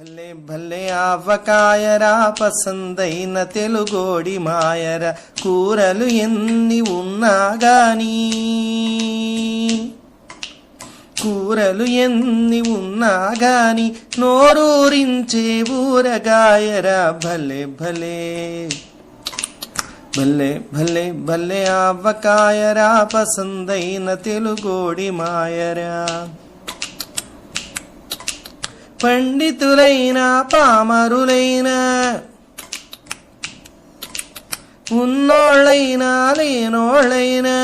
భలే భలే ఆవకాయరా పసందైన తెలుగోడి మాయర కూరలు ఎన్ని ఉన్నా గాని నోరూరించే ఊరగాయరా భలే భలే భలే భలే భలే ఆవకాయరా పసందైన తెలుగోడి మాయరా పండితులైనా పామరులైనా ఉన్నోళ్ళైనా లేనోళ్ళైనా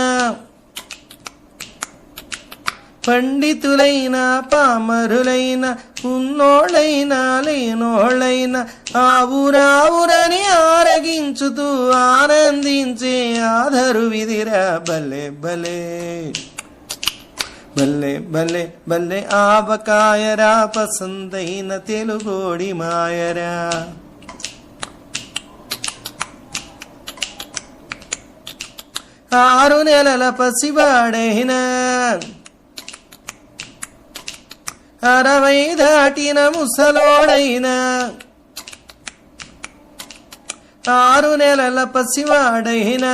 పండితులైనా పామరులైనా ఉన్నోళ్ళైనా లేనోళ్ళైనా ఆవురావురని ఆరగించుతూ ఆనందించే ఆధరు విధిరా భలే భలే భలే భలే భలే ఆవకాయరా పసందైన తెలుగోడి మాయరా ఆరు నెలల పసివాడైనా 60 దాటిన ముసలోడైనా 6 నెలల పసివాడైనా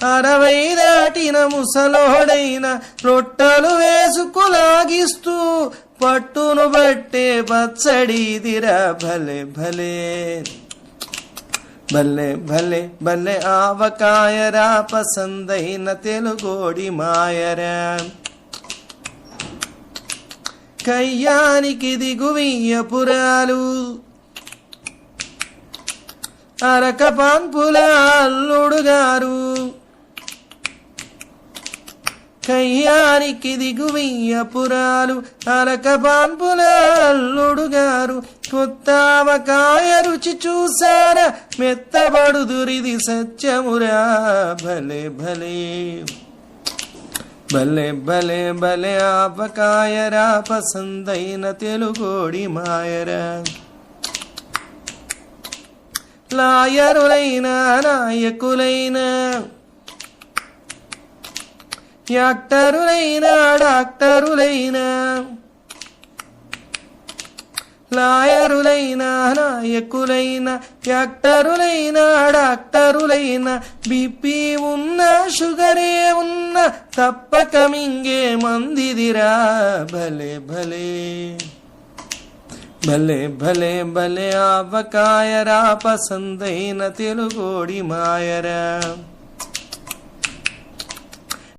60 దాటిన ముసలోడైనా రొట్టెలు వేసుకులాగిస్తూ పట్టును బట్టే పచ్చడిదిరా భలే భలే భలే భలే భలే ఆవకాయరా పసందైన తెలుగోడి మాయరా కయ్యానికి దిగువియ్యపురాలు అరక పాన్పుల అల్లుడు గారు కయ్యానికి దిగువియ్యపురాలు అరక పాన్పుల అల్లుడు గారు కొత్త ఆవకాయ రుచి చూసారా మెత్తబడుదురిది సత్యమురా భలే భలే భలే భలే భలే ఆవకాయరా పసందైన తెలుగోడి మాయరా లాయరులైనా నాయకులైనా యాక్టరులైనా డాక్టరులైనా లాయరులైనా నాయకులైనా యాక్టరులైనా డాక్టరులైనా బీపీ ఉన్న షుగరే ఉన్న తప్పక మింగే మందిదిరా భలే భలే భలే భలే భలే ఆవకాయరా పసందైన తెలుగోడి మాయరా